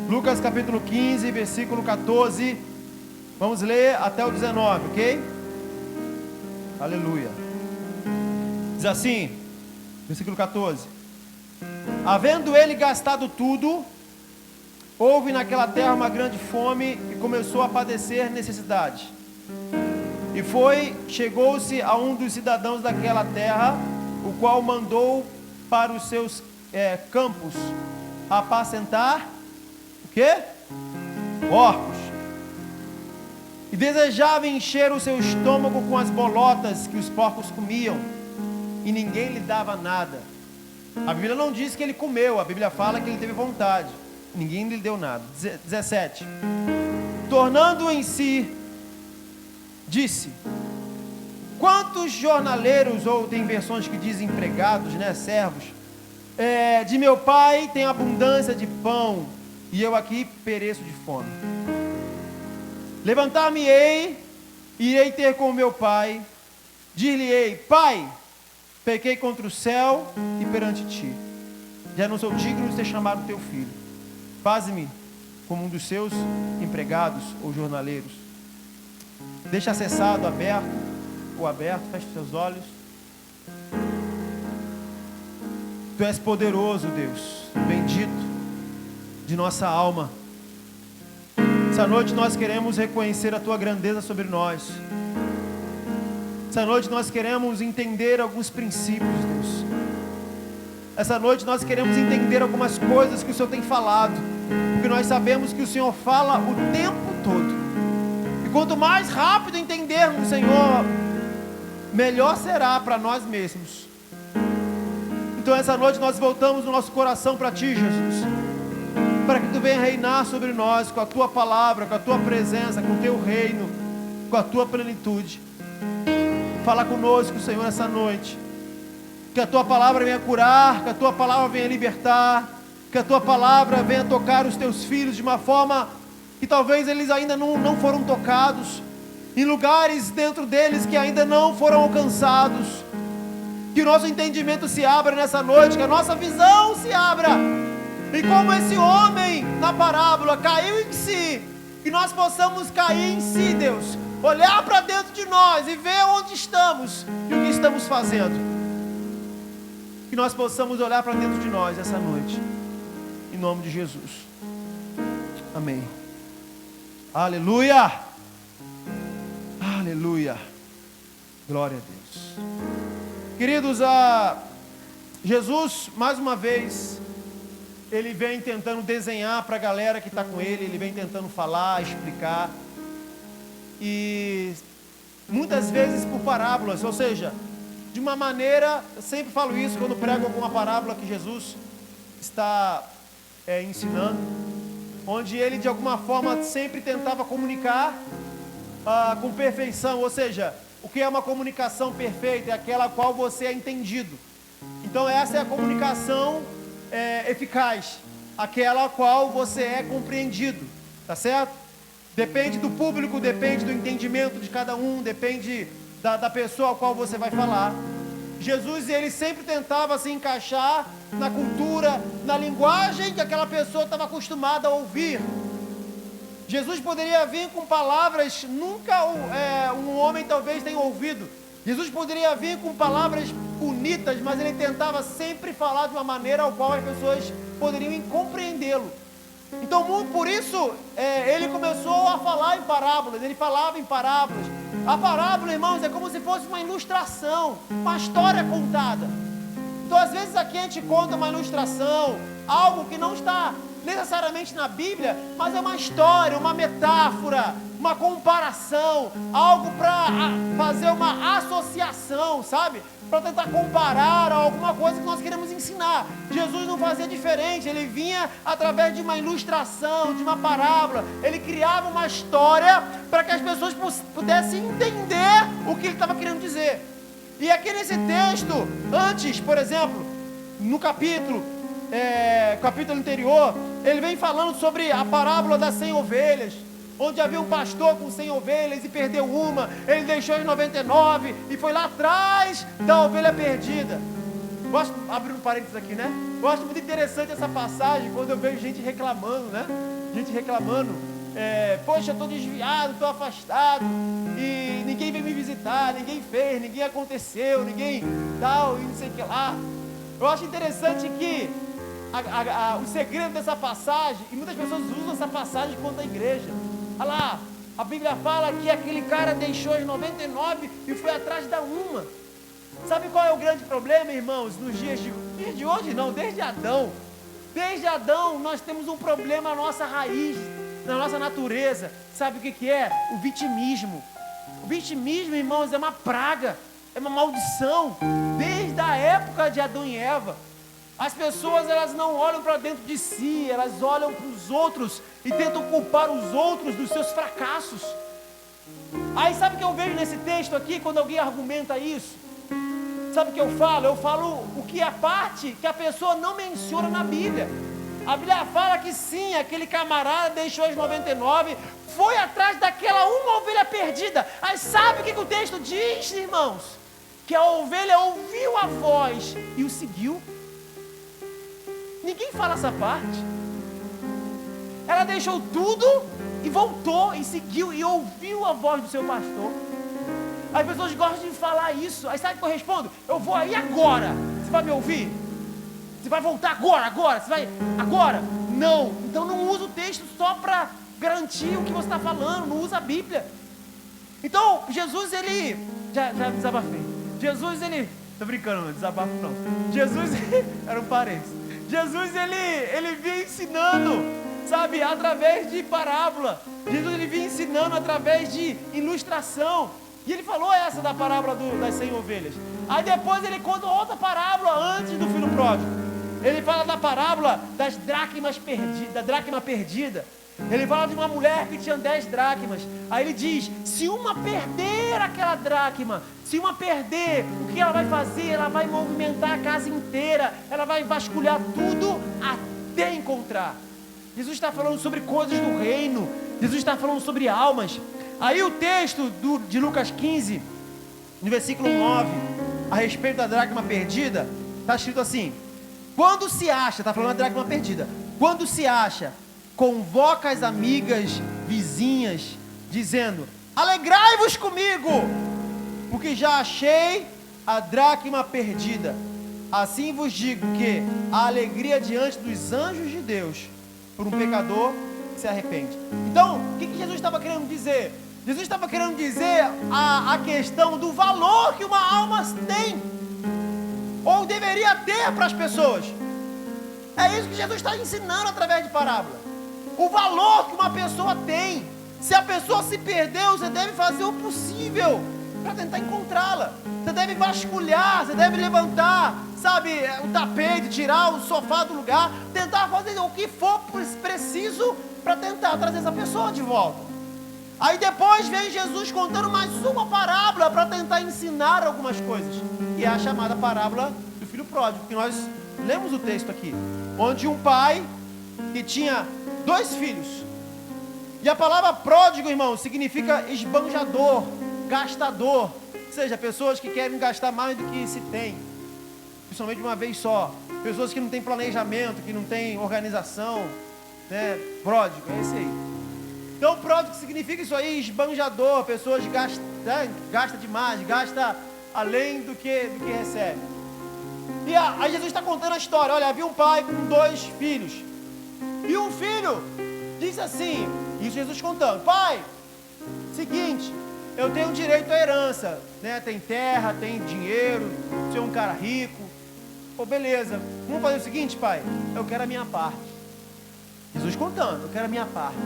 Lucas capítulo 15, versículo 14. Vamos ler até o 19, ok? Aleluia. Diz assim, versículo 14: Havendo ele gastado tudo, houve naquela terra uma grande fome e começou a padecer necessidade. E chegou-se a um dos cidadãos daquela terra, o qual mandou para os seus campos apacentar o quê? Porcos. E desejava encher o seu estômago com as bolotas que os porcos comiam, e ninguém lhe dava nada. A Bíblia não diz que ele comeu, a Bíblia fala que ele teve vontade, ninguém lhe deu nada. 17: Tornando em si, disse: quantos jornaleiros, ou tem versões que dizem empregados, servos, de meu pai tem abundância de pão, e eu aqui pereço de fome. Levantar-me-ei, irei ter com meu pai, dir-lhe-ei: Pai, pequei contra o céu e perante ti, já não sou digno de ser chamado teu filho. Faze-me como um dos seus empregados ou jornaleiros. Deixa acessado, aberto, feche seus olhos. Tu és poderoso, Deus, bendito de nossa alma. Essa noite nós queremos reconhecer a tua grandeza sobre nós. Essa noite nós queremos entender alguns princípios, Deus. Essa noite nós queremos entender algumas coisas que o Senhor tem falado, porque nós sabemos que o Senhor fala o tempo todo. E quanto mais rápido entendermos, Senhor, melhor será para nós mesmos. Então essa noite nós voltamos o nosso coração para ti, Jesus, para que tu venha reinar sobre nós com a tua palavra, com a tua presença, com o teu reino, com a tua plenitude. Fala conosco, Senhor, essa noite. Que a tua palavra venha curar, que a tua palavra venha libertar, que a tua palavra venha tocar os teus filhos de uma forma que talvez eles ainda não foram tocados, em lugares dentro deles que ainda não foram alcançados. Que o nosso entendimento se abra nessa noite, que a nossa visão se abra. E como esse homem na parábola caiu em si, que nós possamos cair em si, Deus, olhar para dentro de nós e ver onde estamos e o que estamos fazendo. Que nós possamos olhar para dentro de nós essa noite, em nome de Jesus. Amém. Aleluia. Aleluia. Glória a Deus. Queridos, Jesus, mais uma vez, ele vem tentando desenhar para a galera que está com ele vem tentando falar, explicar, e muitas vezes por parábolas, ou seja, de uma maneira, eu sempre falo isso quando prego alguma parábola que Jesus está ensinando, onde ele de alguma forma sempre tentava comunicar com perfeição, ou seja, o que é uma comunicação perfeita? É aquela a qual você é entendido. Então essa é a comunicação eficaz, aquela a qual você é compreendido, tá certo? Depende do público, depende do entendimento de cada um, depende da pessoa a qual você vai falar. Jesus, ele sempre tentava se encaixar na cultura, na linguagem que aquela pessoa estava acostumada a ouvir. Jesus poderia vir com palavras nunca um homem talvez tenha ouvido. Jesus poderia vir com palavras bonitas, mas ele tentava sempre falar de uma maneira ao qual as pessoas poderiam compreendê-lo. Então, por isso, ele começou a falar em parábolas, ele falava em parábolas. A parábola, irmãos, é como se fosse uma ilustração, uma história contada. Então, às vezes aqui a gente conta uma ilustração, algo que não está necessariamente na Bíblia, mas é uma história, uma metáfora, uma comparação, algo para fazer uma associação, sabe? Para tentar comparar a alguma coisa que nós queremos ensinar. Jesus não fazia diferente, ele vinha através de uma ilustração, de uma parábola, ele criava uma história para que as pessoas pudessem entender o que ele estava querendo dizer. E aqui nesse texto, antes, por exemplo, no capítulo anterior, ele vem falando sobre a parábola das 100 ovelhas, onde havia um pastor com 100 ovelhas e perdeu uma, ele deixou as 99 e foi lá atrás da ovelha perdida. Gosto, abrindo parênteses aqui, né? Eu acho muito interessante essa passagem quando eu vejo gente reclamando, né? Gente reclamando, poxa, eu estou desviado, estou afastado, e ninguém veio me visitar, ninguém fez, ninguém aconteceu, ninguém tal, e não sei o que lá. Eu acho interessante que o segredo dessa passagem, e muitas pessoas usam essa passagem contra a igreja. Olha lá, a Bíblia fala que aquele cara deixou as 99 e foi atrás da uma. Sabe qual é o grande problema, irmãos? Nos dias de hoje não, desde Adão. Desde Adão nós temos um problema na nossa raiz, na nossa natureza. Sabe o que é? O vitimismo. O vitimismo, irmãos, é uma praga, é uma maldição. Desde a época de Adão e Eva. As pessoas, elas não olham para dentro de si, elas olham para os outros e tentam culpar os outros dos seus fracassos. Aí sabe o que eu vejo nesse texto aqui, quando alguém argumenta isso? Sabe o que eu falo? Eu falo o que é a parte que a pessoa não menciona na Bíblia. A Bíblia fala que sim, aquele camarada deixou as 99, foi atrás daquela uma ovelha perdida. Aí sabe o que o texto diz, irmãos? Que a ovelha ouviu a voz e o seguiu. Ninguém fala essa parte. Ela deixou tudo e voltou e seguiu e ouviu a voz do seu pastor. As pessoas gostam de falar isso. Aí sabe o que eu respondo? Eu vou aí agora. Você vai me ouvir? Você vai voltar agora? Você vai agora? Não. Então não usa o texto só para garantir o que você está falando. Não usa a Bíblia. Então Jesus, ele... Já desabafei. Jesus, ele... Tô brincando, não desabafo não. Jesus, era um parênteses. Jesus, ele vinha ensinando, sabe, através de parábola. Jesus, ele vinha ensinando através de ilustração. E ele falou essa da parábola das 100 ovelhas. Aí depois ele conta outra parábola antes do filho pródigo. Ele fala da parábola das dracmas perdidas, da dracma perdida. Ele fala de uma mulher que tinha 10 dracmas. Aí ele diz, se uma perder aquela dracma, se uma perder, o que ela vai fazer? Ela vai movimentar a casa inteira, ela vai vasculhar tudo até encontrar. Jesus está falando sobre coisas do reino, Jesus está falando sobre almas. Aí o texto de Lucas 15, no versículo 9, a respeito da dracma perdida, está escrito assim: quando se acha, está falando da dracma perdida, quando se acha, convoca as amigas, vizinhas, dizendo, alegrai-vos comigo, porque já achei a dracma perdida. Assim vos digo que a alegria diante dos anjos de Deus, por um pecador que se arrepende. Então, o que Jesus estava querendo dizer? Jesus estava querendo dizer a questão do valor que uma alma tem, ou deveria ter para as pessoas. É isso que Jesus está ensinando através de parábola. O valor que uma pessoa tem. Se a pessoa se perdeu, você deve fazer o possível para tentar encontrá-la. Você deve vasculhar, você deve levantar, sabe, o tapete, tirar o sofá do lugar, tentar fazer o que for preciso para tentar trazer essa pessoa de volta. Aí depois vem Jesus contando mais uma parábola para tentar ensinar algumas coisas, que é a chamada parábola do filho pródigo, que nós lemos o texto aqui, onde um pai que tinha 2 filhos, e a palavra pródigo, irmão, significa esbanjador, gastador, ou seja, pessoas que querem gastar mais do que se tem, principalmente uma vez só, pessoas que não têm planejamento, que não têm organização, né? Pródigo, é esse aí. Então pródigo significa isso aí, esbanjador, pessoas que gasta demais, gasta além do que recebe. E aí Jesus está contando a história. Olha, havia um pai com 2 filhos, e um filho disse assim, isso Jesus contando, pai, seguinte, eu tenho direito à herança, né? Tem terra, tem dinheiro, sou um cara rico. Pô, beleza, vamos fazer o seguinte, pai, eu quero a minha parte. Jesus contando, eu quero a minha parte.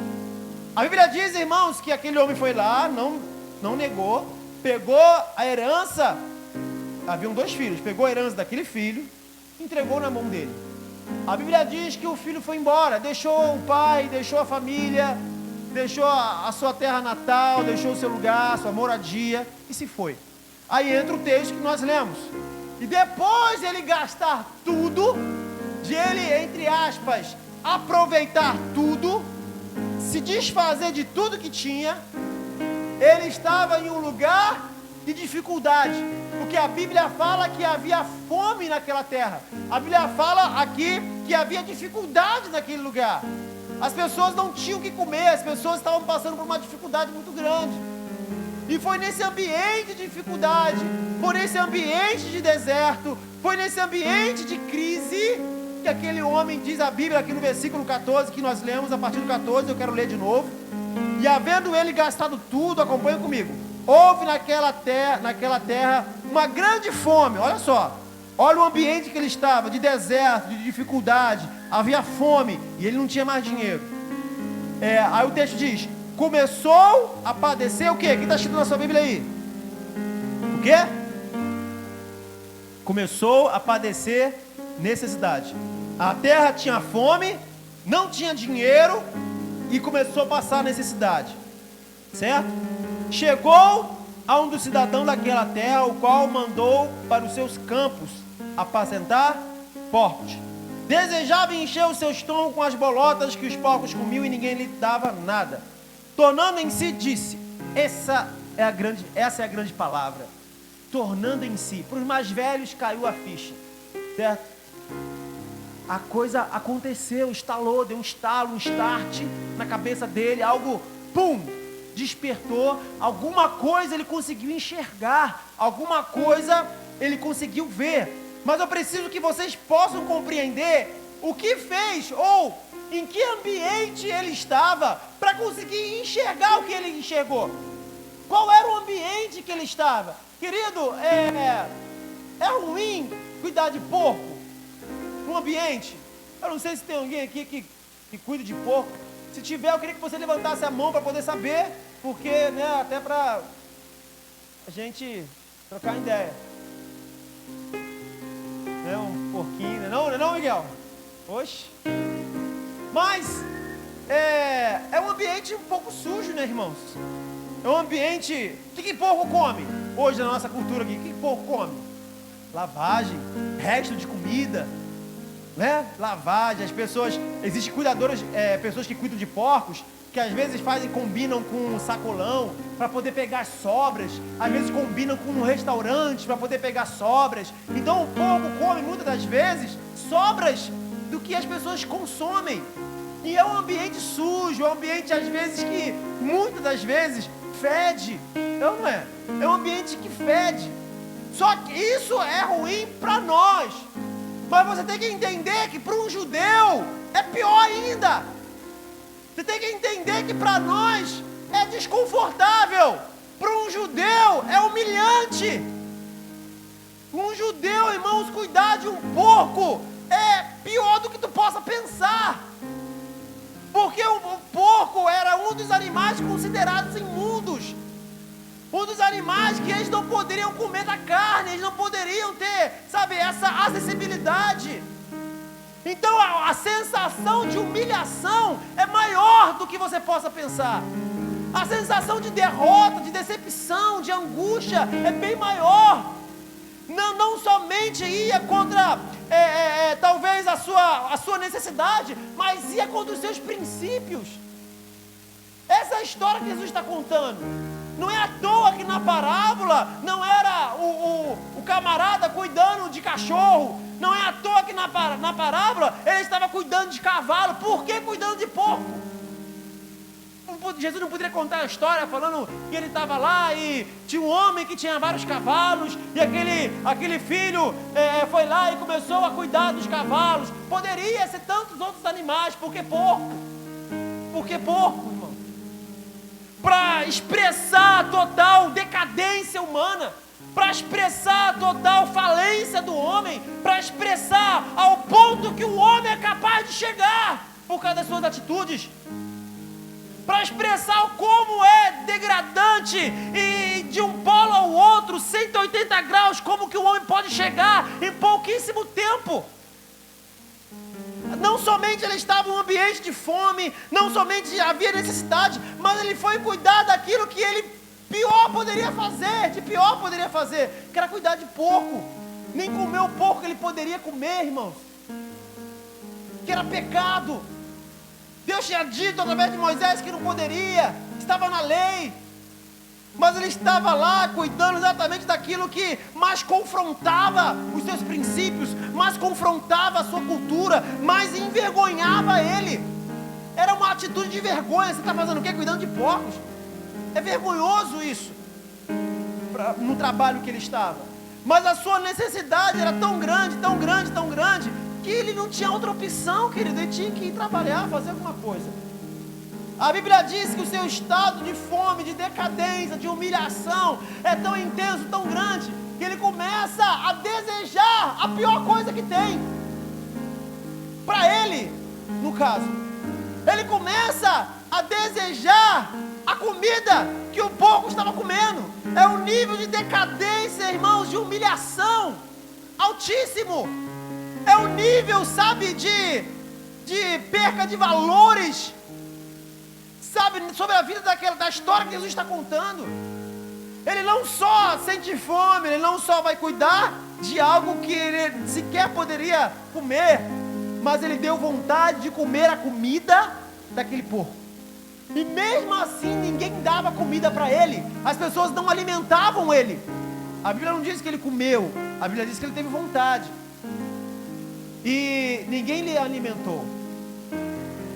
A Bíblia diz, irmãos, que aquele homem foi lá, não negou, pegou a herança, haviam 2 filhos, pegou a herança daquele filho, entregou na mão dele. A Bíblia diz que o filho foi embora, deixou o pai, deixou a família, deixou a sua terra natal, deixou o seu lugar, a sua moradia, e se foi. Aí entra o texto que nós lemos. E depois ele gastar tudo, de ele, entre aspas, aproveitar tudo, se desfazer de tudo que tinha, ele estava em um lugar de dificuldade, porque a Bíblia fala que havia fome naquela terra. A Bíblia fala aqui que havia dificuldade naquele lugar. As pessoas não tinham o que comer, as pessoas estavam passando por uma dificuldade muito grande. E foi nesse ambiente de dificuldade, foi nesse ambiente de deserto, foi nesse ambiente de crise, que aquele homem, diz a Bíblia aqui no versículo 14, que nós lemos a partir do 14, eu quero ler de novo. E havendo ele gastado tudo, acompanha comigo, houve naquela terra uma grande fome. Olha só, olha o ambiente que ele estava, de deserto, de dificuldade, havia fome, e ele não tinha mais dinheiro. Aí o texto diz, começou a padecer o quê? O que está escrito na sua Bíblia aí? O quê? Começou a padecer necessidade. A terra tinha fome, não tinha dinheiro e começou a passar necessidade, certo? Chegou a um dos cidadãos daquela terra, o qual mandou para os seus campos apacentar porcos. Desejava encher o seu estômago com as bolotas que os porcos comiam e ninguém lhe dava nada. Tornando em si, disse, essa é a grande palavra, tornando em si. Para os mais velhos caiu a ficha, certo? A coisa aconteceu, estalou, deu um estalo, um start na cabeça dele, algo, pum, despertou, alguma coisa ele conseguiu enxergar, alguma coisa ele conseguiu ver. Mas eu preciso que vocês possam compreender o que fez, ou em que ambiente ele estava, para conseguir enxergar o que ele enxergou. Qual era o ambiente que ele estava? Querido, é ruim cuidar de porco no ambiente. Eu não sei se tem alguém aqui que cuida de porco. Se tiver, eu queria que você levantasse a mão para poder saber, porque, né, até para a gente trocar ideia. Um porquinho, não, Miguel? Oxe. Mas é um ambiente um pouco sujo, né, irmãos? É um ambiente... O que porco come? Hoje, na nossa cultura aqui, o que porco come? Lavagem, resto de comida, né? Lavagem, as pessoas... Existem cuidadoras, pessoas que cuidam de porcos, que às vezes combinam com um sacolão para poder pegar sobras, às vezes combinam com um restaurante para poder pegar sobras. Então o porco come muitas das vezes sobras do que as pessoas consomem. E é um ambiente sujo, é um ambiente às vezes que muitas das vezes fede. Não é? É um ambiente que fede. Só que isso é ruim para nós. Mas você tem que entender que para um judeu é pior ainda. Você tem que entender que para nós é desconfortável. Para um judeu é humilhante. Um judeu, irmãos, cuidar de um porco é pior do que tu possa pensar. Porque o porco era um dos animais considerados imundos. Um dos animais que eles não poderiam comer da carne, eles não poderiam ter, sabe, essa acessibilidade. Então a sensação de humilhação é maior do que você possa pensar. A sensação de derrota, de decepção, de angústia é bem maior. Não somente ia contra talvez a sua necessidade, mas ia contra os seus princípios. Essa é a história que Jesus está contando. Não é à toa que na parábola não era o camarada cuidando de cachorro. Não é à toa que na parábola ele estava cuidando de cavalo. Por que cuidando de porco? Jesus não poderia contar a história falando que ele estava lá e tinha um homem que tinha vários cavalos e aquele filho foi lá e começou a cuidar dos cavalos. Poderia ser tantos outros animais. Por que porco? Por que porco, irmão? Para expressar a total decadência humana, para expressar a total falência do homem, para expressar ao ponto que o homem é capaz de chegar por causa das suas atitudes, para expressar como é degradante e de um polo ao outro, 180 graus, como que o homem pode chegar em pouquíssimo tempo. Não somente ele estava em um ambiente de fome, não somente havia necessidade, mas ele foi cuidar daquilo que ele pior poderia fazer, que era cuidar de porco. Nem comer o porco que ele poderia comer, irmãos, que era pecado. Deus tinha dito através de Moisés que não poderia, estava na lei. Mas ele estava lá cuidando exatamente daquilo que mais confrontava os seus princípios, mais confrontava a sua cultura, mais envergonhava ele. Era uma atitude de vergonha. Você está fazendo o quê? Cuidando de porcos. É vergonhoso isso, no trabalho que ele estava. Mas a sua necessidade era tão grande, tão grande, tão grande, que ele não tinha outra opção, querido. Ele tinha que ir trabalhar, fazer alguma coisa. A Bíblia diz que o seu estado de fome, de decadência, de humilhação é tão intenso, tão grande, que ele começa a desejar a pior coisa que tem. Para ele, no caso, ele começa a desejar a comida que o porco estava comendo. É um nível de decadência, irmãos, de humilhação altíssimo. É um nível, sabe, de perca de valores, sabe, sobre a vida da história que Jesus está contando. Ele não só sente fome, ele não só vai cuidar de algo que ele sequer poderia comer, mas ele deu vontade de comer a comida daquele porco. E mesmo assim ninguém dava comida para ele. As pessoas não alimentavam ele. A Bíblia não diz que ele comeu, a Bíblia diz que ele teve vontade. E ninguém lhe alimentou.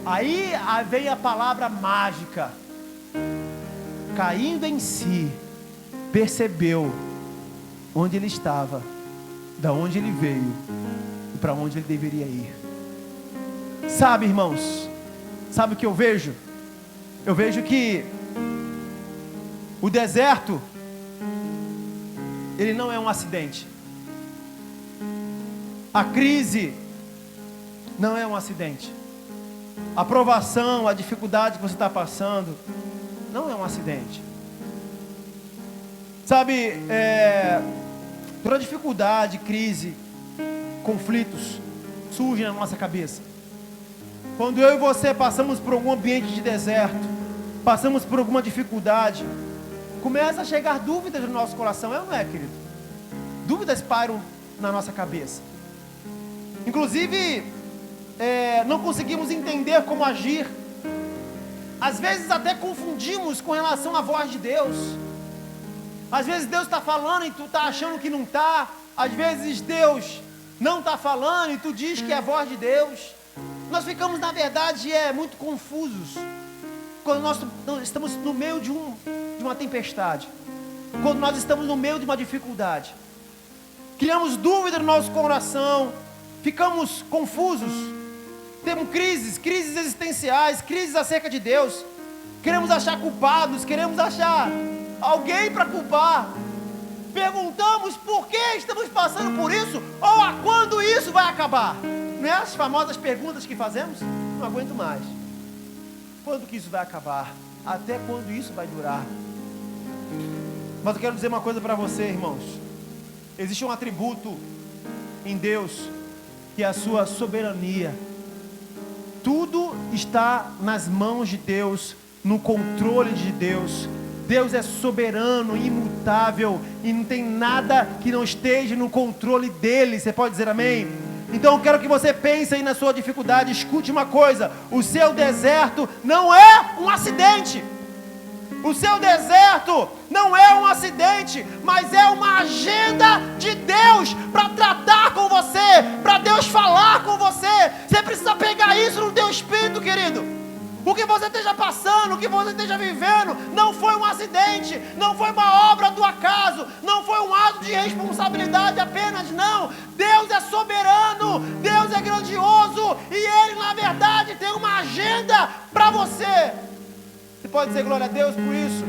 Aí vem a palavra mágica. Caindo em si, percebeu onde ele estava, da onde ele veio e para onde ele deveria ir. Sabe, irmãos, sabe o que eu vejo? Eu vejo que o deserto, ele não é um acidente. A crise não é um acidente. A provação, a dificuldade que você está passando, não é um acidente. Sabe, toda dificuldade, crise, conflitos surgem na nossa cabeça. Quando eu e você passamos por algum ambiente de deserto, passamos por alguma dificuldade, começa a chegar dúvidas no nosso coração, é ou não é, querido? Dúvidas pairam na nossa cabeça. Inclusive, não conseguimos entender como agir. Às vezes até confundimos com relação à voz de Deus. Às vezes Deus está falando e tu está achando que não está. Às vezes Deus não está falando e tu diz que é a voz de Deus. Nós ficamos, na verdade, muito confusos quando nós estamos no meio de uma tempestade, quando nós estamos no meio de uma dificuldade. Criamos dúvida no nosso coração, ficamos confusos, temos crises existenciais, crises acerca de Deus. Queremos achar culpados, queremos achar alguém para culpar. Perguntamos por que estamos passando por isso, ou a quando isso vai acabar. Não é as famosas perguntas que fazemos? Não aguento mais. Quando que isso vai acabar? Até quando isso vai durar? Mas eu quero dizer uma coisa para você, irmãos. Existe um atributo em Deus, que é a sua soberania. Tudo está nas mãos de Deus, no controle de Deus. Deus é soberano, imutável, e não tem nada que não esteja no controle dele. Você pode dizer amém? Então eu quero que você pense aí na sua dificuldade. Escute uma coisa: o seu deserto não é um acidente. O seu deserto não é um acidente, mas é uma agenda de Deus para tratar com você, para Deus falar com você. Você precisa pegar isso no teu espírito, querido. O que você esteja passando, o que você esteja vivendo, não foi um acidente, não foi uma obra do acaso, não foi um ato de responsabilidade apenas, não. Deus é soberano, Deus é grandioso, e Ele, na verdade, tem uma agenda para você. Você pode dizer glória a Deus por isso?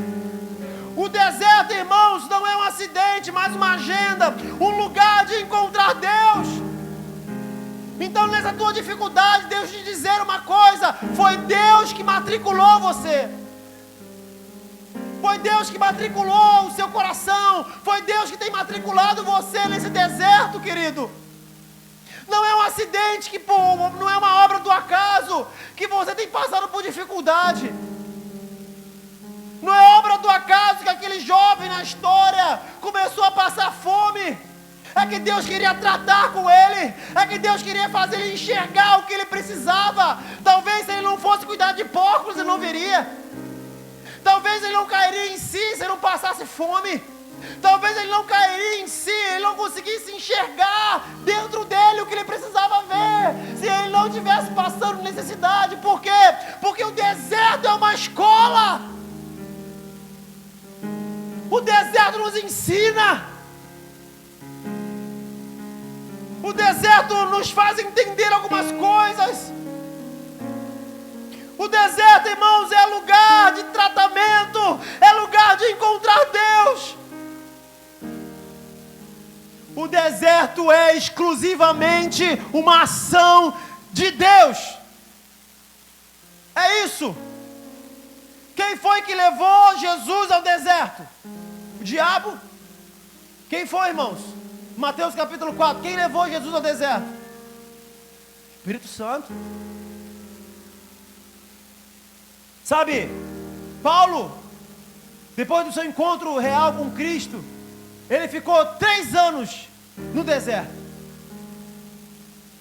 O deserto, irmãos, não é um acidente, mas uma agenda, um lugar de encontrar Deus. Então, nessa tua dificuldade, Deus te dizer uma coisa: foi Deus que matriculou você. Foi Deus que matriculou o seu coração. Foi Deus que tem matriculado você nesse deserto, querido. Não é um acidente, não é uma obra do acaso que você tem passado por dificuldade. Não é obra do acaso que aquele jovem na história começou a passar fome. É que Deus queria tratar com ele. É que Deus queria fazer ele enxergar o que ele precisava. Talvez se ele não fosse cuidar de porcos, ele não veria. Talvez ele não cairia em si se não passasse fome. Talvez ele não cairia em si, ele não conseguisse enxergar dentro dele o que ele precisava ver, se ele não estivesse passando necessidade. Por quê? Porque o deserto é uma escola. O deserto nos ensina. O deserto nos faz entender algumas coisas. O deserto, irmãos, é lugar de tratamento, é lugar de encontrar Deus. O deserto é exclusivamente uma ação de Deus. É isso. Quem foi que levou Jesus ao deserto? O diabo? Quem foi, irmãos? Mateus capítulo 4. Quem levou Jesus ao deserto? Espírito Santo. Sabe, Paulo, depois do seu encontro real com Cristo, ele ficou 3 anos no deserto.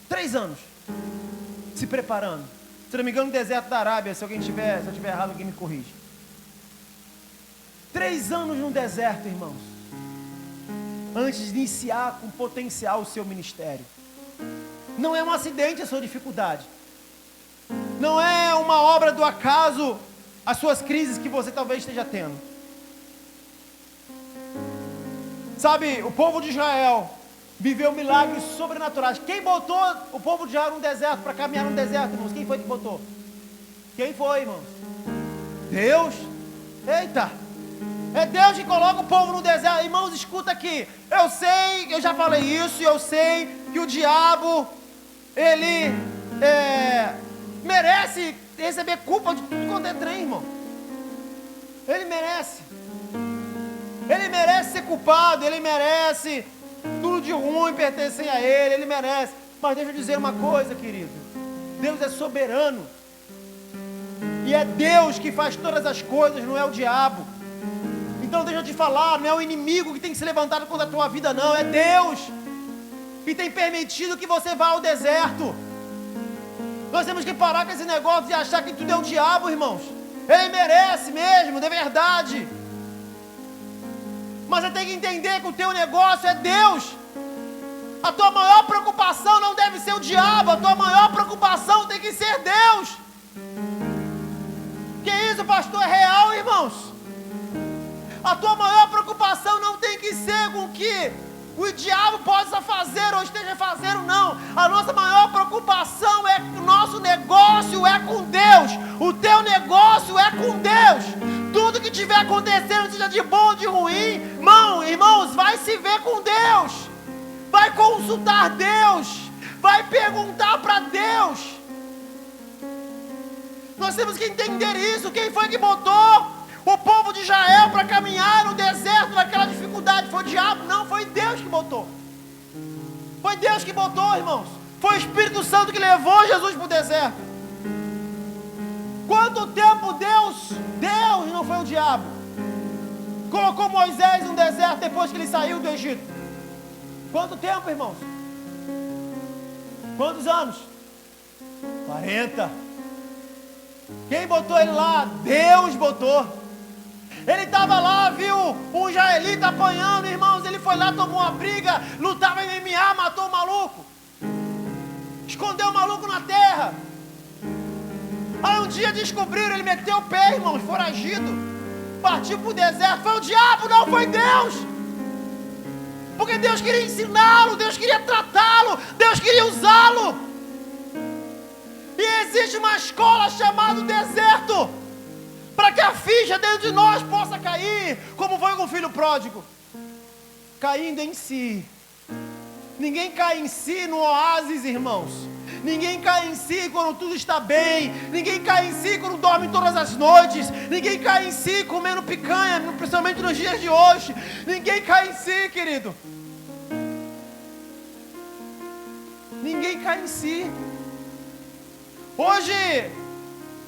3 anos. Se preparando. Se não me engano, no deserto da Arábia. Se eu estiver errado, alguém me corrige. 3 anos no deserto, irmãos. Antes de iniciar com potencial o seu ministério. Não é um acidente a sua dificuldade. Não é uma obra do acaso as suas crises que você talvez esteja tendo. Sabe, o povo de Israel viveu milagres sobrenaturais. Quem botou o povo de Israel no deserto, para caminhar no deserto, irmãos? Quem foi que botou? Quem foi, irmãos? Deus. Eita! É Deus que coloca o povo no deserto. Irmãos, escuta aqui. Eu sei, eu já falei isso, e eu sei que o diabo, ele merece receber culpa de tudo quanto é trem, irmão. Ele merece. Ele merece ser culpado, ele merece tudo de ruim pertencer a ele merece. Mas deixa eu dizer uma coisa, querido. Deus é soberano. E é Deus que faz todas as coisas, não é o diabo. Então deixa eu te falar, não é o inimigo que tem que se levantar contra a tua vida, não. É Deus que tem permitido que você vá ao deserto. Nós temos que parar com esse negócio de achar que tudo é o diabo, irmãos. Ele merece mesmo, de verdade. Mas você tem que entender que o teu negócio é Deus. A tua maior preocupação não deve ser o diabo. A tua maior preocupação tem que ser Deus. Que isso, pastor? É real, irmãos. A tua maior preocupação não tem que ser com o que o diabo possa fazer ou esteja fazendo, não. A nossa maior preocupação é que o nosso negócio é com Deus. O teu negócio é com Deus. Tudo que estiver acontecendo, seja de bom ou de ruim, irmãos, vai se ver com Deus. Vai consultar Deus. Vai perguntar para Deus. Nós temos que entender isso. Quem foi que botou o povo de Israel para caminhar no deserto naquela dificuldade? Foi o diabo? Não, foi Deus que botou. Foi Deus que botou, irmãos. Foi o Espírito Santo que levou Jesus para o deserto. Quanto tempo Deus, não foi o diabo, colocou Moisés no deserto depois que ele saiu do Egito? Quanto tempo, irmãos? Quantos anos? 40. Quem botou ele lá? Deus botou. Ele estava lá, viu um israelita apanhando, irmãos. Ele foi lá, tomou uma briga, lutava em MMA, matou o maluco, escondeu o maluco na terra. Aí um dia descobriram, ele meteu o pé, irmãos, foragido, partiu para o deserto. Foi o diabo, não foi Deus. Porque Deus queria ensiná-lo, Deus queria tratá-lo, Deus queria usá-lo. E existe uma escola chamada deserto, para que a ficha dentro de nós possa cair, como foi com o filho pródigo, caindo em si. Ninguém cai em si no oásis, irmãos. Ninguém cai em si quando tudo está bem. Ninguém cai em si quando dorme todas as noites. Ninguém cai em si comendo picanha, principalmente nos dias de hoje. Ninguém cai em si, querido. Ninguém cai em si. Hoje,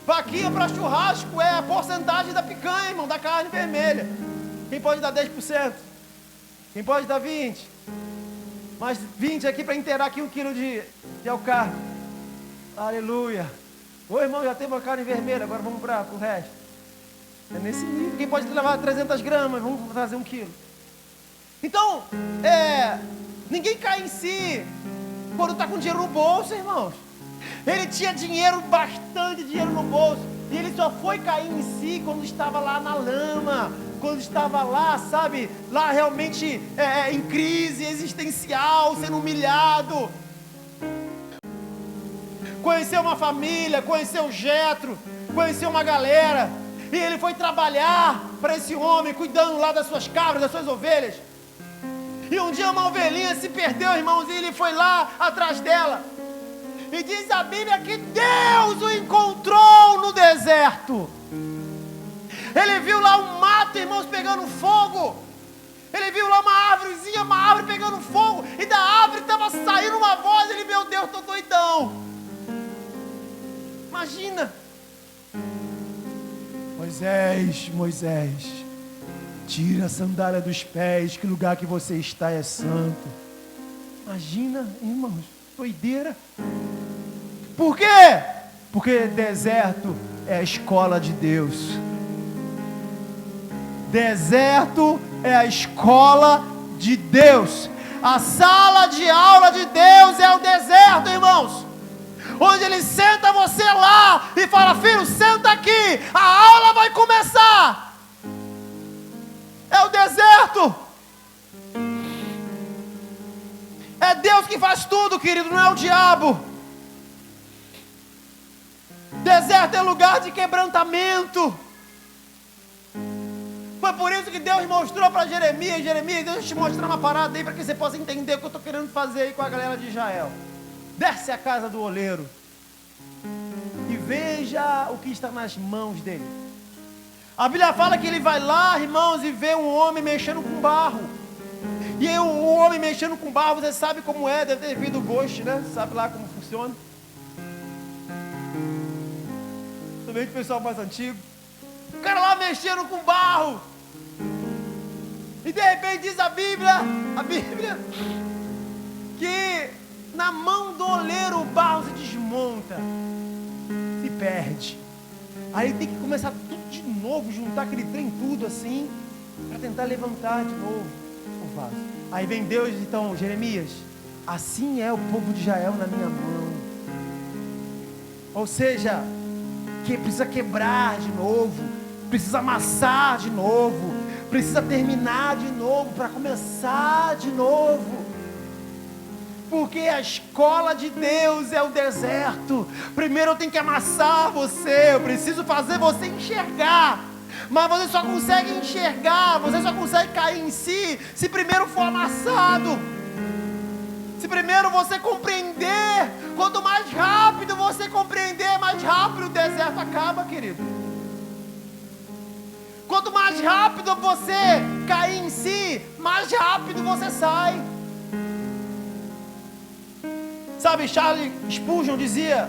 vaquinha para churrasco é a porcentagem da picanha, irmão, da carne vermelha. Quem pode dar 10%? Quem pode dar 20%? Mais 20 aqui para inteirar aqui 1 quilo de alcarne. Aleluia. Ô irmão, já tem uma carne vermelha, agora vamos para o resto. É nesse nível. Quem pode levar 300 gramas, vamos trazer 1 quilo. Então, ninguém cai em si quando está com dinheiro no bolso, irmãos. Ele tinha dinheiro, bastante dinheiro no bolso, e ele só foi cair em si quando estava lá na lama, quando estava lá, sabe, lá realmente em crise existencial, sendo humilhado. Conheceu uma família, conheceu Jetro, conheceu uma galera, e ele foi trabalhar para esse homem, cuidando lá das suas cabras, das suas ovelhas. E um dia uma ovelhinha se perdeu, irmãos, e ele foi lá atrás dela. E diz a Bíblia que Deus o encontrou no deserto. Ele viu lá um mato, irmãos, pegando fogo. Ele viu lá uma árvorezinha, uma árvore pegando fogo. E da árvore estava saindo uma voz. Ele, meu Deus, estou doidão. Imagina. Moisés, tira a sandália dos pés, que lugar que você está é santo. Imagina, irmãos, doideira. Por quê? Porque deserto é a escola de Deus. Deserto é a escola de Deus. A sala de aula de Deus é o deserto, irmãos. Onde Ele senta você lá e fala: filho, senta aqui, a aula vai começar. É o deserto. É Deus que faz tudo, querido, não é o diabo. Deserto é lugar de quebrantamento. Foi por isso que Deus mostrou para Jeremias: Jeremias, deixa eu te mostrar uma parada aí para que você possa entender o que eu estou querendo fazer aí com a galera de Israel. Desce à casa do oleiro e veja o que está nas mãos dele. A Bíblia fala que ele vai lá, irmãos, e vê um homem mexendo com barro. E aí, o homem mexendo com barro, você sabe como é, deve ter vindo o Ghost, né? Sabe lá como funciona. Também de pessoal mais antigo. O cara lá mexendo com barro. E de repente diz a Bíblia, que na mão do oleiro o barro se desmonta, se perde. Aí ele tem que começar tudo de novo, juntar aquele trem tudo assim, para tentar levantar de novo o vaso. Aí vem Deus, então, Jeremias, assim é o povo de Israel na minha mão. Ou seja, que precisa quebrar de novo, precisa amassar de novo, precisa terminar de novo para começar de novo. Porque a escola de Deus é o deserto. Primeiro eu tenho que amassar você, eu preciso fazer você enxergar. Mas você só consegue enxergar, você só consegue cair em si, se primeiro for amassado. Se primeiro você compreender, quanto mais rápido você compreender, mais rápido o deserto acaba, querido. Quanto mais rápido você cair em si, mais rápido você sai. Sabe, Charles Spurgeon dizia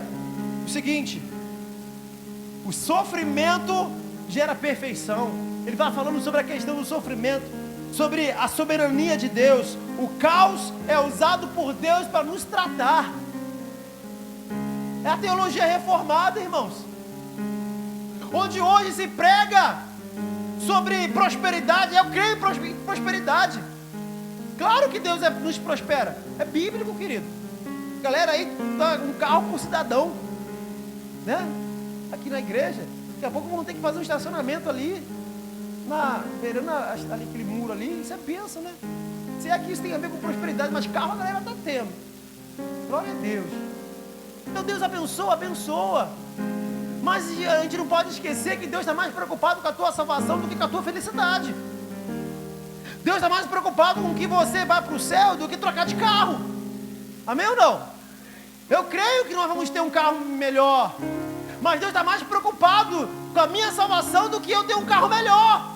o seguinte: o sofrimento gera perfeição. Ele estava falando sobre a questão do sofrimento, sobre a soberania de Deus. O caos é usado por Deus para nos tratar. É a teologia reformada, irmãos, onde hoje se prega sobre prosperidade. Eu creio em prosperidade. Claro que Deus nos prospera. É bíblico, querido. Galera aí dá um carro por cidadão, né? Aqui na igreja, daqui a pouco vamos ter que fazer um estacionamento ali, beirando ali, aquele muro ali. Isso é bênção, né? Se é que isso tem a ver com prosperidade, mas carro a galera está tendo. Glória a Deus. Então Deus abençoa. Mas a gente não pode esquecer que Deus está mais preocupado com a tua salvação do que com a tua felicidade. Deus está mais preocupado com que você vá para o céu do que trocar de carro. Amém ou não? Eu creio que nós vamos ter um carro melhor, mas Deus está mais preocupado com a minha salvação do que eu ter um carro melhor.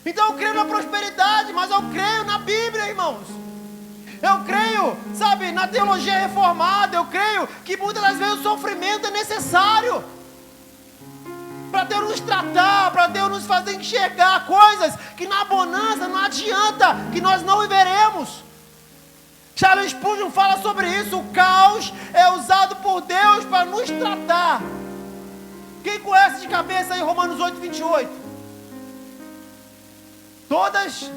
Então eu creio na prosperidade, mas eu creio na Bíblia, irmãos. Eu creio, sabe, na teologia reformada. Eu creio que muitas das vezes o sofrimento é necessário para Deus nos tratar, para Deus nos fazer enxergar coisas que na bonança não adianta, que nós não viveremos. Charles Spurgeon fala sobre isso. O caos é usado por Deus para nos tratar. Quem conhece de cabeça aí Romanos 8, 28? Todas.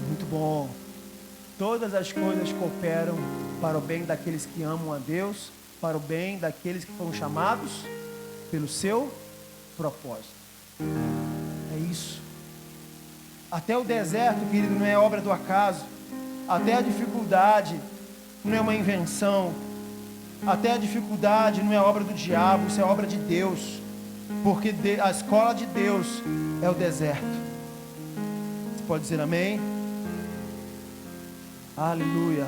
Muito bom. Todas as coisas cooperam para o bem daqueles que amam a Deus, para o bem daqueles que foram chamados pelo seu propósito. É isso. Até o deserto, querido, não é obra do acaso. Até a dificuldade não é uma invenção. Até a dificuldade não é obra do diabo, isso é obra de Deus. Porque a escola de Deus é o deserto. Você pode dizer amém? Aleluia.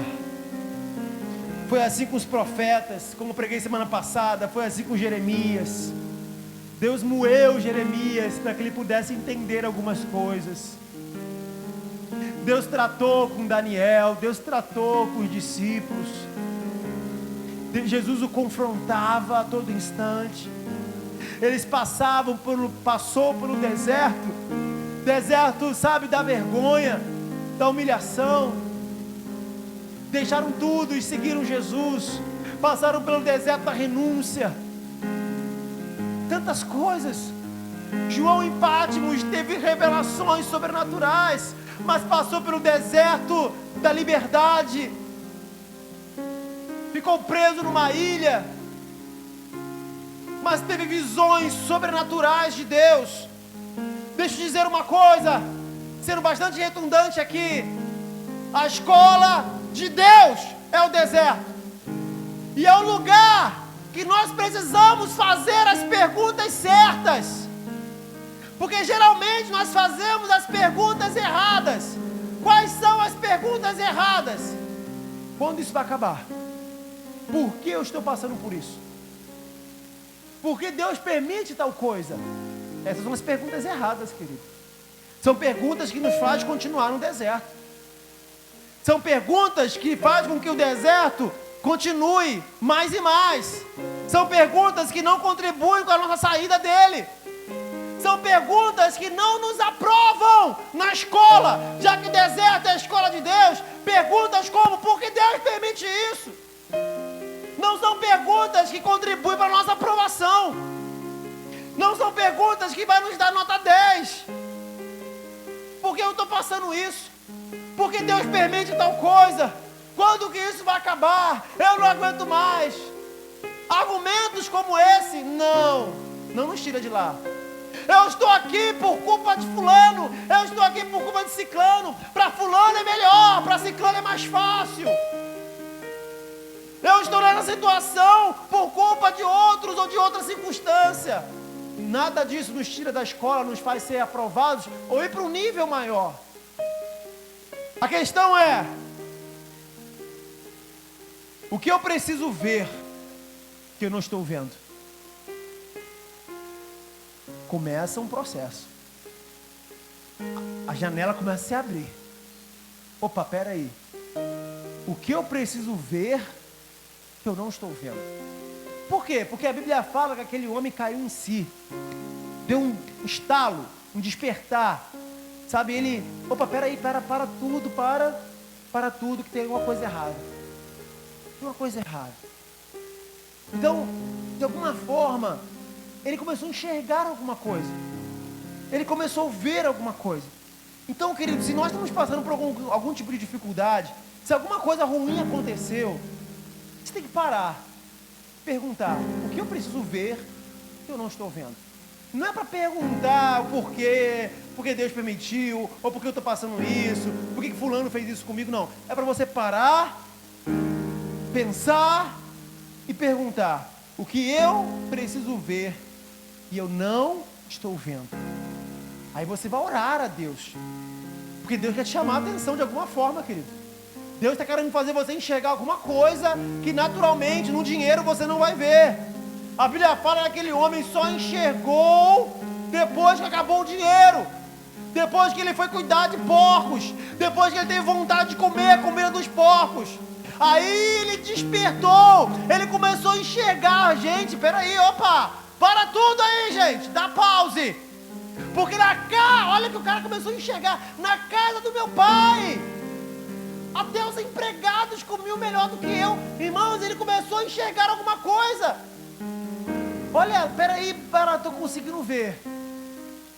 Foi assim com os profetas, como preguei semana passada, foi assim com Jeremias. Deus moeu Jeremias para que ele pudesse entender algumas coisas. Deus tratou com Daniel, Deus tratou com os discípulos. Jesus o confrontava a todo instante. Eles passou pelo deserto, sabe, da vergonha, da humilhação. Deixaram tudo e seguiram Jesus. Passaram pelo deserto da renúncia. Tantas coisas. João em Patmos teve revelações sobrenaturais, mas passou pelo deserto da liberdade. Ficou preso numa ilha, mas teve visões sobrenaturais de Deus. Deixa eu dizer uma coisa, sendo bastante redundante aqui: a escola de Deus é o deserto, e é o lugar que nós precisamos fazer as perguntas certas, porque geralmente nós fazemos as perguntas erradas. Quais são as perguntas erradas? Quando isso vai acabar? Por que eu estou passando por isso? Por que Deus permite tal coisa? Essas são as perguntas erradas, querido. São perguntas que nos fazem continuar no deserto. São perguntas que fazem com que o deserto continue mais e mais. São perguntas que não contribuem com a nossa saída dele. São perguntas que não nos aprovam na escola, já que o deserto é a escola de Deus. Perguntas como: por que Deus permite isso? Não são perguntas que contribuem para a nossa aprovação. Não são perguntas que vai nos dar nota 10. Por que eu estou passando isso? Por que Deus permite tal coisa? Quando que isso vai acabar? Eu não aguento mais. Argumentos como esse, não nos tira de lá. Eu estou aqui por culpa de fulano, eu estou aqui por culpa de ciclano. Para fulano é melhor, para ciclano é mais fácil. Eu estou nessa situação por culpa de outros ou de outra circunstância. Nada disso nos tira da escola, nos faz ser aprovados ou ir para um nível maior. A questão é: o que eu preciso ver que eu não estou vendo? Começa um processo. A janela começa a se abrir. Opa, peraí. O que eu preciso ver que eu não estou vendo? Por quê? Porque a Bíblia fala que aquele homem caiu em si. Deu um estalo, um despertar. Sabe, ele... Opa, peraí, para tudo que tem alguma coisa errada. Tem uma coisa errada. Então, de alguma forma, ele começou a enxergar alguma coisa. Ele começou a ver alguma coisa. Então, querido, se nós estamos passando por algum tipo de dificuldade, se alguma coisa ruim aconteceu, você tem que parar, perguntar: o que eu preciso ver que eu não estou vendo? Não é para perguntar o porquê, porque Deus permitiu, ou porque eu estou passando isso, porque fulano fez isso comigo, não. É para você parar, pensar e perguntar: o que eu preciso ver e eu não estou vendo? Aí você vai orar a Deus, porque Deus quer te chamar a atenção de alguma forma, querido. Deus está querendo fazer você enxergar alguma coisa que naturalmente no dinheiro você não vai ver. A Bíblia fala que aquele homem só enxergou depois que acabou o dinheiro, depois que ele foi cuidar de porcos, depois que ele teve vontade de comer a comida dos porcos. Aí ele despertou, ele começou a enxergar. Gente, peraí, opa, para tudo aí, gente, dá pause. Porque olha que o cara começou a enxergar: na casa do meu pai Até os empregados comiam melhor do que eu. Irmãos, ele começou a enxergar alguma coisa. Olha, peraí, estou conseguindo ver.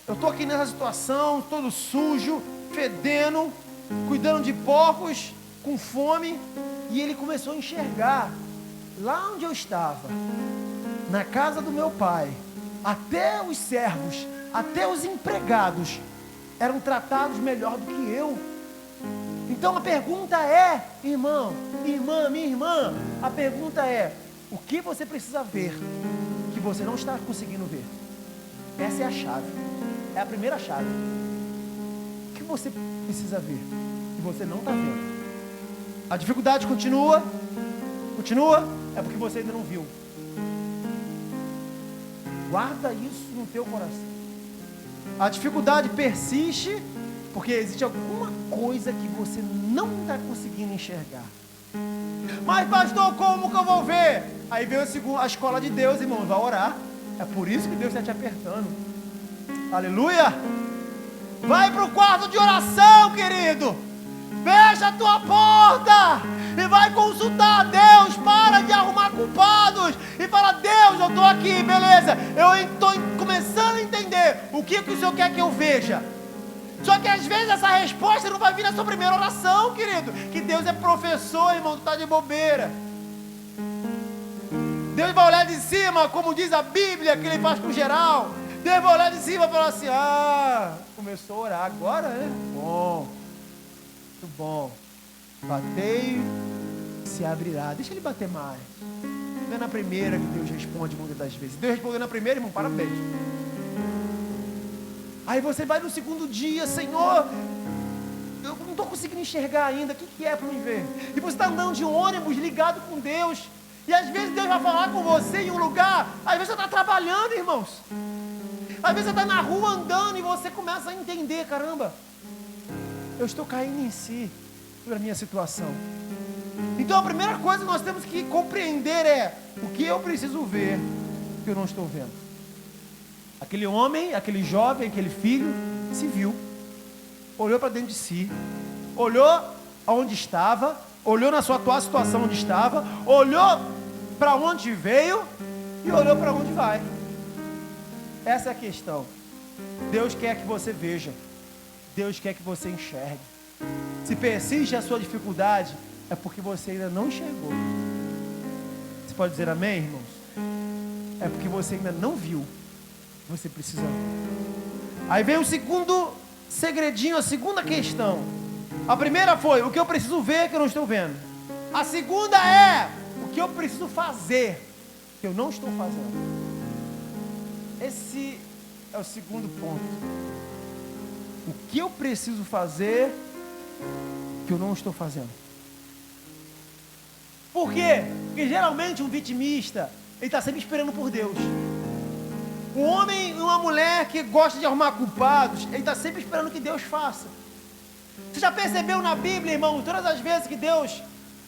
Eu estou aqui nessa situação, todo sujo, fedendo, cuidando de porcos, com fome. E ele começou a enxergar. Lá onde eu estava, na casa do meu pai, até os servos, até os empregados eram tratados melhor do que eu. Então a pergunta é, irmão, irmã, minha irmã, a pergunta é: o que você precisa ver que você não está conseguindo ver? Essa é a chave, é a primeira chave. O que você precisa ver que você não está vendo? A dificuldade continua, é porque você ainda não viu. Guarda isso no teu coração. A dificuldade persiste porque existe alguma coisa que você não está conseguindo enxergar. Mas pastor, como que eu vou ver? Aí veio a escola de Deus, irmão, vai orar. É por isso que Deus está te apertando. Aleluia! Vai para o quarto de oração, querido. Fecha a tua porta e vai consultar a Deus. Para de arrumar culpados e fala: Deus, eu estou aqui, beleza, eu estou começando a entender o que o Senhor quer que eu veja. Só que às vezes essa resposta não vai vir na sua primeira oração, querido. Que Deus é professor, irmão, tu está de bobeira. Deus vai olhar de cima, como diz a Bíblia, que Ele faz com geral. Deus vai olhar de cima e falar assim: começou a orar agora, né? Bom, muito bom. Batei, se abrirá. Deixa ele bater mais. Não é na primeira que Deus responde muitas das vezes. Deus respondeu na primeira, irmão, parabéns. Aí você vai no segundo dia: Senhor, eu não estou conseguindo enxergar ainda, o que é para me ver? E você está andando de ônibus ligado com Deus, e às vezes Deus vai falar com você em um lugar, às vezes você está trabalhando, irmãos, às vezes você está na rua andando e você começa a entender: caramba, eu estou caindo em si sobre a minha situação. Então a primeira coisa que nós temos que compreender é: o que eu preciso ver que eu não estou vendo? Aquele homem, aquele jovem, aquele filho se viu, olhou para dentro de si, olhou aonde estava, olhou na sua atual situação onde estava, olhou para onde veio e olhou para onde vai. Essa é a questão. Deus quer que você veja, Deus quer que você enxergue. Se persiste a sua dificuldade, é porque você ainda não enxergou. Você pode dizer amém, irmãos? É porque você ainda não viu. Você precisa ver. Aí vem o segundo segredinho, a segunda questão. A primeira foi: o que eu preciso ver que eu não estou vendo. A segunda é: o que eu preciso fazer que eu não estou fazendo. Esse é o segundo ponto. O que eu preciso fazer que eu não estou fazendo. Por quê? Porque geralmente um vitimista, ele está sempre esperando por Deus. Um homem e uma mulher que gosta de arrumar culpados, ele está sempre esperando que Deus faça. Você já percebeu na Bíblia, irmão, todas as vezes que Deus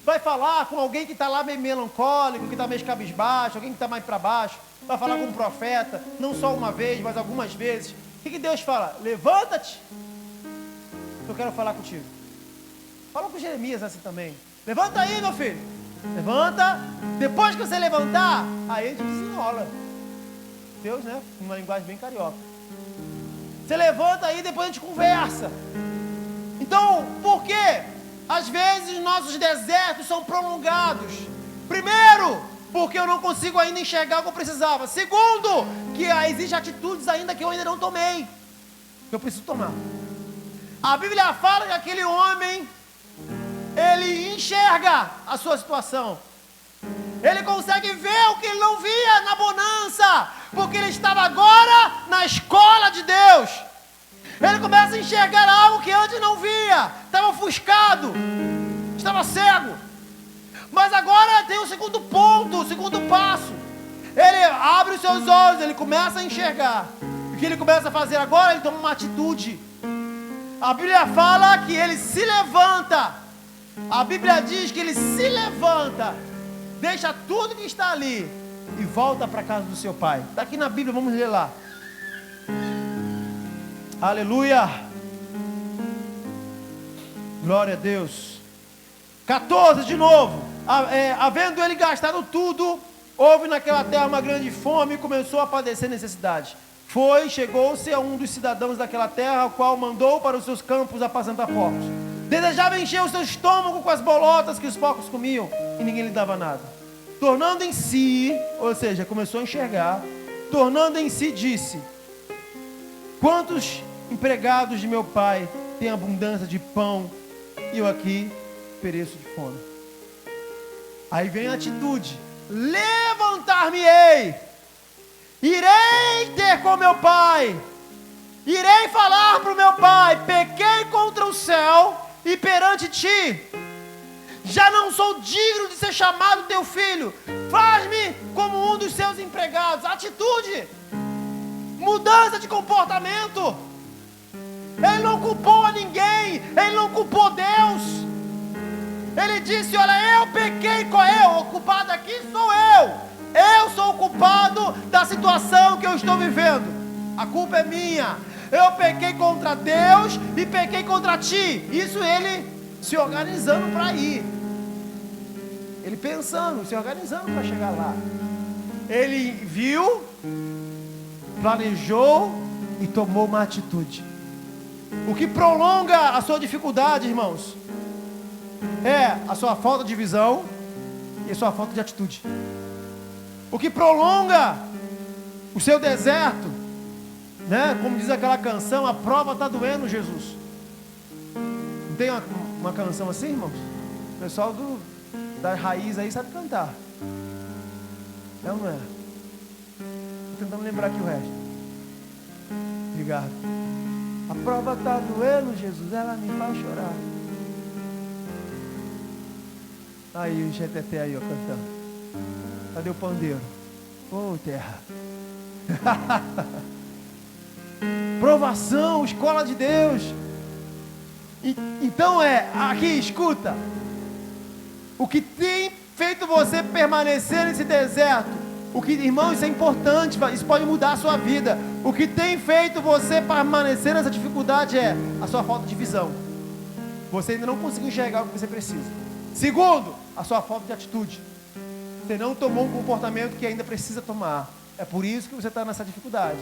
vai falar com alguém que está lá meio melancólico, que está meio cabisbaixo, alguém que está mais para baixo, vai falar com um profeta, não só uma vez, mas algumas vezes. O que Deus fala? Levanta-te, eu quero falar contigo. Fala com Jeremias assim também. Levanta aí, meu filho. Levanta. Depois que você levantar, aí a gente desenrola. Deus, né? Uma linguagem bem carioca. Você levanta aí, depois a gente conversa. Então, por quê? Às vezes nossos desertos são prolongados. Primeiro, porque eu não consigo ainda enxergar o que eu precisava. Segundo, que existem atitudes ainda que eu ainda não tomei, que eu preciso tomar. A Bíblia fala que aquele homem, ele enxerga a sua situação. Ele consegue ver o que ele não via na bonança, porque ele estava agora na escola de Deus. Ele começa a enxergar algo que antes não via, estava ofuscado, estava cego. Mas agora tem o segundo ponto, o segundo passo. Ele abre os seus olhos, ele começa a enxergar. O que ele começa a fazer agora? Ele toma uma atitude. A Bíblia fala que ele se levanta. A Bíblia diz que ele se levanta, deixa tudo que está ali e volta para a casa do seu pai. Está aqui na Bíblia, vamos ler lá. Aleluia. Glória a Deus. 14 de novo. Havendo ele gastado tudo, houve naquela terra uma grande fome e começou a padecer necessidade. Chegou-se a um dos cidadãos daquela terra, o qual mandou para os seus campos apacentar porcos. Desejava encher o seu estômago com as bolotas que os porcos comiam, e ninguém lhe dava nada. Tornando em si, ou seja, começou a enxergar, tornando em si, disse: quantos empregados de meu pai têm abundância de pão, e eu aqui pereço de fome. Aí vem a atitude: levantar-me-ei, irei ter com meu pai, irei falar para o meu pai, pequei contra o céu e perante ti, já não sou digno de ser chamado teu filho, faz-me como um dos seus empregados. Atitude, mudança de comportamento. Ele não culpou a ninguém, ele não culpou Deus. Ele disse: olha, eu pequei, o culpado aqui sou eu sou o culpado da situação que eu estou vivendo, a culpa é minha, eu pequei contra Deus e pequei contra ti. Isso ele se organizando para ir, ele pensando, se organizando para chegar lá. Ele viu, planejou e tomou uma atitude. O que prolonga a sua dificuldade, irmãos, é a sua falta de visão e a sua falta de atitude. O que prolonga o seu deserto, né? Como diz aquela canção, a prova está doendo, Jesus. Não tem uma canção assim, irmãos? O pessoal da raiz aí sabe cantar. É ou não é? Estou tentando lembrar aqui o resto. Obrigado. A prova está doendo, Jesus, ela me faz chorar. Aí o Geteté aí, ó, cantando. Cadê o pandeiro? Ô, terra. Provação, escola de Deus. Então aqui, escuta. O que tem feito você permanecer nesse deserto, irmão, isso é importante, isso pode mudar a sua vida. O que tem feito você permanecer nessa dificuldade é a sua falta de visão. Você ainda não conseguiu enxergar o que você precisa. Segundo, a sua falta de atitude. Você não tomou um comportamento que ainda precisa tomar. É por isso que você está nessa dificuldade,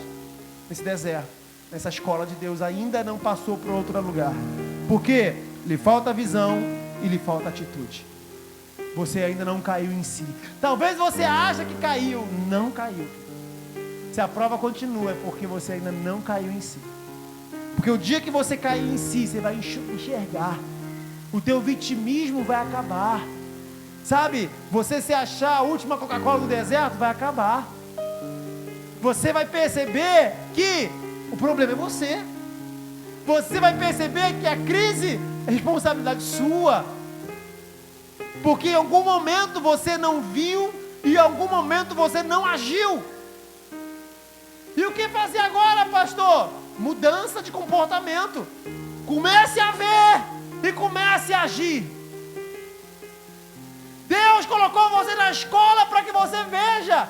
nesse deserto, nessa escola de Deus. Ainda não passou para outro lugar. Por quê? Lhe falta visão e lhe falta atitude. Você ainda não caiu em si. Talvez você ache que caiu. Não caiu. Se a prova continua, é porque você ainda não caiu em si. Porque o dia que você cair em si, você vai enxergar. O teu vitimismo vai acabar. Sabe, você se achar a última Coca-Cola do deserto, vai acabar. Você vai perceber que o problema é você. Você vai perceber que a crise é responsabilidade sua. Porque em algum momento você não viu e em algum momento você não agiu. E o que fazer agora, pastor? Mudança de comportamento. Comece a ver e comece a agir. Deus colocou você na escola para que você veja.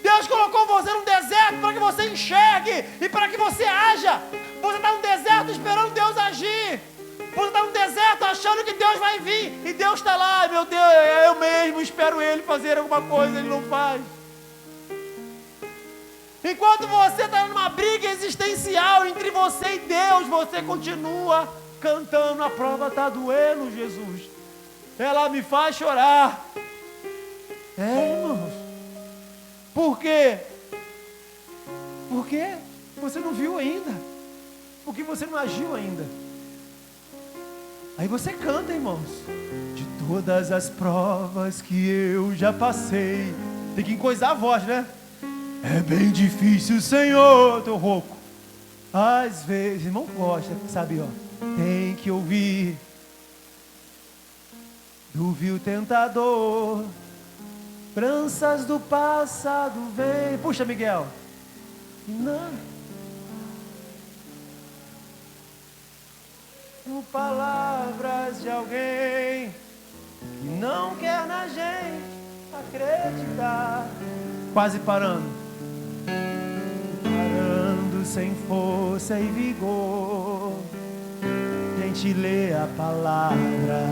Deus colocou você no deserto para que você enxergue e para que você haja. Você está no deserto esperando Deus agir. Você está no deserto achando que Deus vai vir. E Deus está lá, meu Deus, eu mesmo espero Ele fazer alguma coisa, Ele não faz. Enquanto você está numa briga existencial entre você e Deus, você continua cantando: a prova está doendo, Jesus. Ela me faz chorar. Irmãos. Por quê? Porque você não viu ainda. Porque você não agiu ainda. Aí você canta, irmãos: de todas as provas que eu já passei. Tem que encoisar a voz, né? É bem difícil, Senhor. Tô rouco. Às vezes, irmão gosta, sabe, ó. Tem que ouvir do vil tentador, lembranças do passado vem. Puxa, Miguel. Não. Com palavras de alguém que não quer na gente acreditar. Quase parando. Parando sem força e vigor. gente lê a palavra,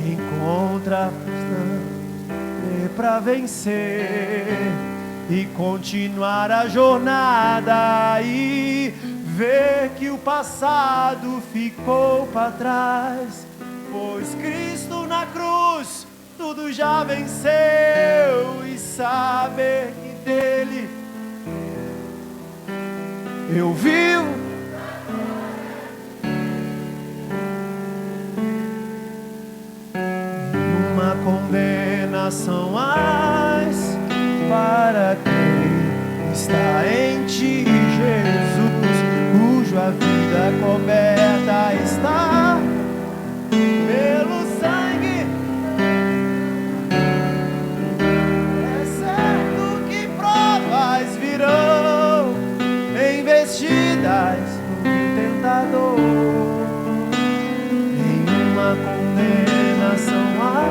encontra para vencer e continuar a jornada e ver que o passado ficou para trás, pois Cristo na cruz tudo já venceu, e saber que dele eu vivo. Uma condenação mais para quem está em ti, Jesus, cuja vida coberta está pelo sangue. É certo que provas virão, investidas no tentador, nenhuma condenação mais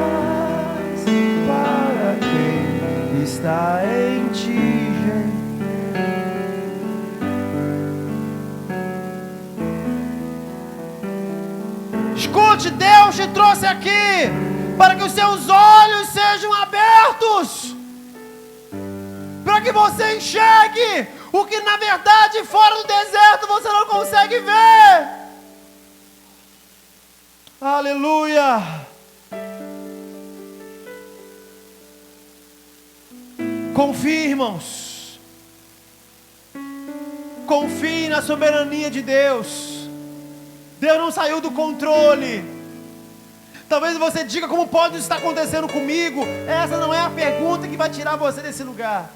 para quem está em ti. Escute, Deus te trouxe aqui para que os seus olhos sejam abertos, para que você enxergue o que na verdade fora do deserto você não consegue ver. Aleluia. Confie, irmãos. Confie na soberania de Deus. Deus não saiu do controle. Talvez você diga: como pode isso estar acontecendo comigo? Essa não é a pergunta que vai tirar você desse lugar.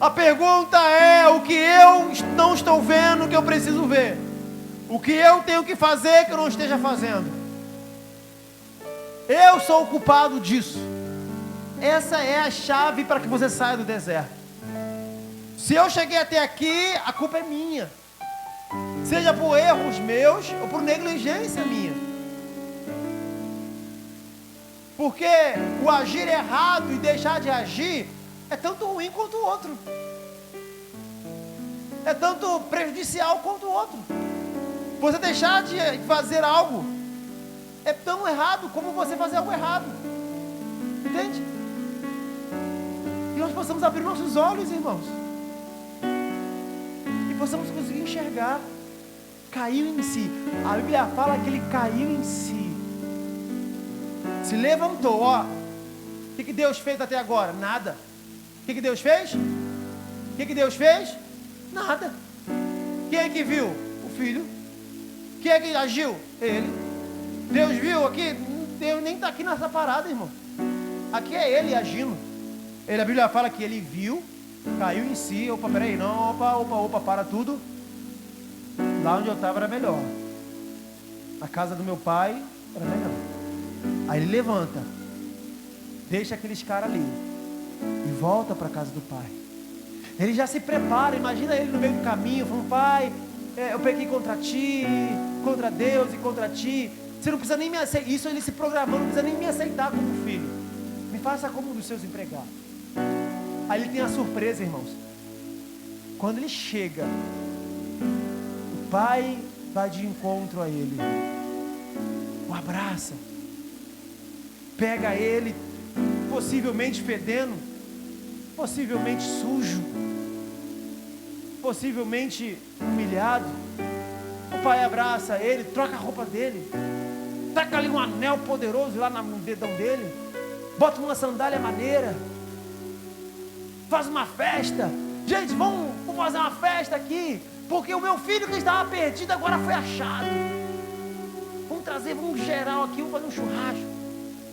A pergunta é: o que eu não estou vendo que eu preciso ver? O que eu tenho que fazer que eu não esteja fazendo? Eu sou o culpado disso. Essa é a chave para que você saia do deserto. Se eu cheguei até aqui, a culpa é minha. Seja por erros meus ou por negligência minha. Porque o agir errado e deixar de agir é tanto ruim quanto o outro. É tanto prejudicial quanto o outro. Você deixar de fazer algo é tão errado como você fazer algo errado. Entende? E nós possamos abrir nossos olhos, irmãos, e possamos conseguir enxergar. Caiu em si. A Bíblia fala que ele caiu em si. Se levantou, ó. O que Deus fez até agora? Nada. O que Deus fez? O que Deus fez? Nada. Quem é que viu? O Filho. Quem é que agiu? Ele. Deus viu aqui? Deus nem está aqui nessa parada, irmão. Aqui é ele agindo. A Bíblia fala que ele viu, caiu em si. Opa, peraí, não, opa, para tudo. Lá onde eu estava era melhor. A casa do meu pai era melhor. Aí ele levanta, deixa aqueles caras ali e volta para a casa do pai. Ele já se prepara. Imagina ele no meio do caminho falando: pai, eu pequei contra ti, contra Deus e contra ti. Você não precisa nem me aceitar. Isso ele se programando, não precisa nem me aceitar como filho. Me faça como um dos seus empregados. Aí ele tem a surpresa, irmãos. Quando ele chega, o pai vai de encontro a ele, o abraça, pega ele, possivelmente fedendo, possivelmente sujo, possivelmente humilhado. O pai abraça ele, troca a roupa dele, taca ali um anel poderoso lá no dedão dele, bota uma sandália maneira, faz uma festa. Gente, vamos fazer uma festa aqui, porque o meu filho que estava perdido agora foi achado. Vamos geral aqui, vamos fazer um churrasco,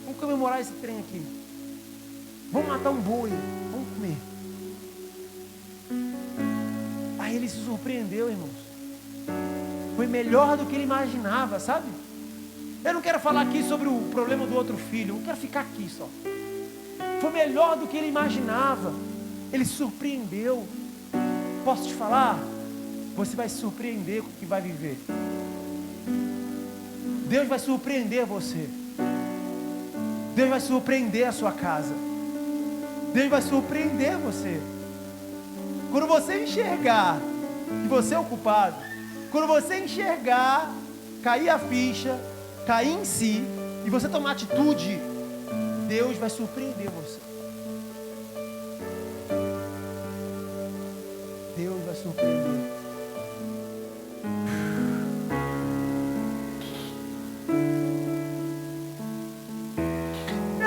vamos comemorar esse trem aqui, vamos matar um boi, vamos comer. Aí ele se surpreendeu, irmãos. Foi melhor do que ele imaginava, sabe? Eu não quero falar aqui sobre o problema do outro filho, eu quero ficar aqui só. Foi melhor do que ele imaginava. Ele se surpreendeu. Posso te falar? Você vai se surpreender com o que vai viver. Deus vai surpreender você. Deus vai surpreender a sua casa. Deus vai surpreender você. Quando você enxergar que você é o culpado, Quando você enxergar, cair a ficha, cair em si, e você tomar atitude, Deus vai surpreender você. Deus vai surpreender.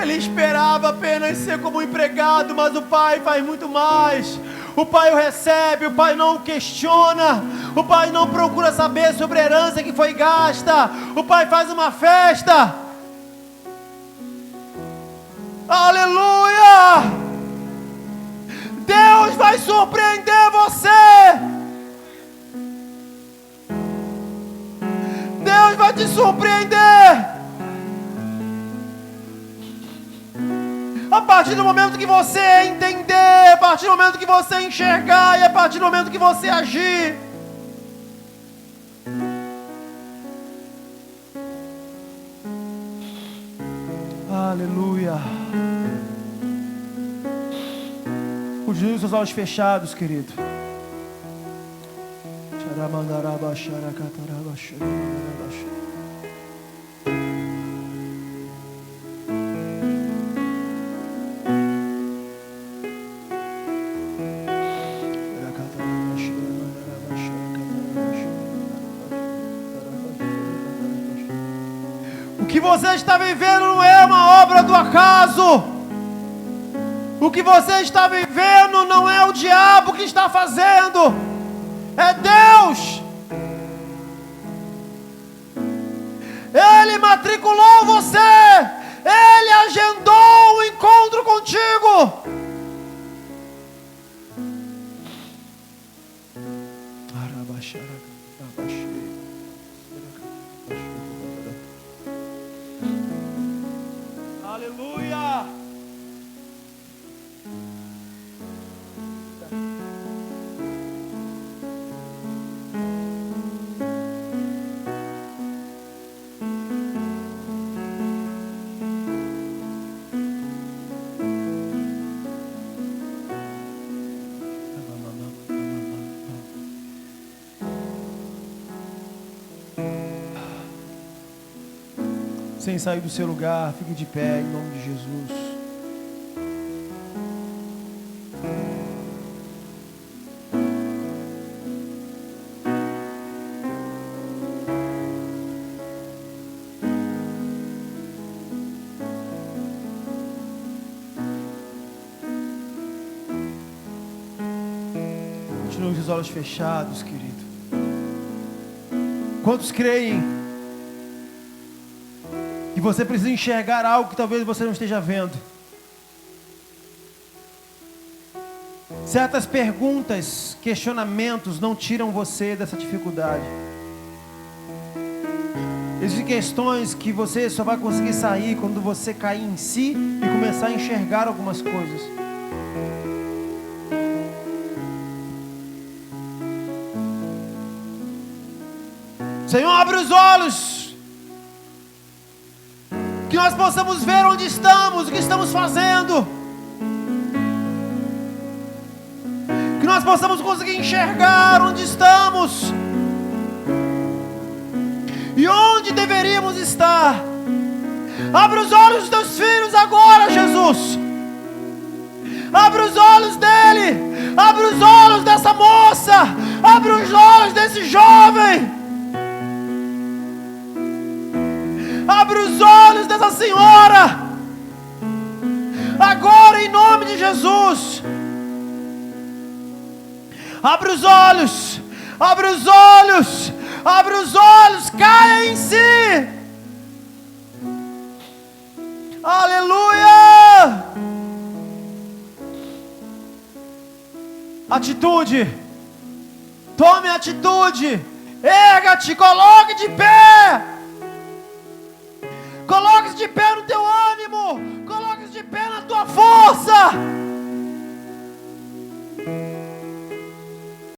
Ele esperava apenas ser como empregado, mas o pai faz muito mais. O pai o recebe, o pai não o questiona, o pai não procura saber sobre a herança que foi gasta, o pai faz uma festa. Aleluia! Deus vai surpreender você. Deus vai te surpreender. A partir do momento que você entender, a partir do momento que você enxergar e a partir do momento que você agir. Aleluia. Continue seus olhos fechados, querido. O que você está vivendo não é uma obra do acaso. O que você está vivendo não é o diabo que está fazendo. É Deus. Ele matriculou você. Ele agendou o encontro contigo. Aleluia. Sem sair do seu lugar, fique de pé em nome de Jesus. Continue com os olhos fechados, querido. Quantos creem que você precisa enxergar algo que talvez você não esteja vendo? Certas perguntas, questionamentos não tiram você dessa dificuldade. Existem questões que você só vai conseguir sair quando você cair em si e começar a enxergar algumas coisas. Senhor, abre os olhos, que nós possamos ver onde estamos, o que estamos fazendo, que nós possamos conseguir enxergar onde estamos e onde deveríamos estar. Abre os olhos dos teus filhos agora, Jesus. Abre os olhos dele, abre os olhos dessa moça, abre os olhos desse jovem. Abre os olhos dessa senhora, agora em nome de Jesus. Abre os olhos, abre os olhos, abre os olhos, caia em si. Aleluia. Atitude, tome atitude, erga-te, coloque de pé. Coloque-se de pé no teu ânimo. Coloque-se de pé na tua força.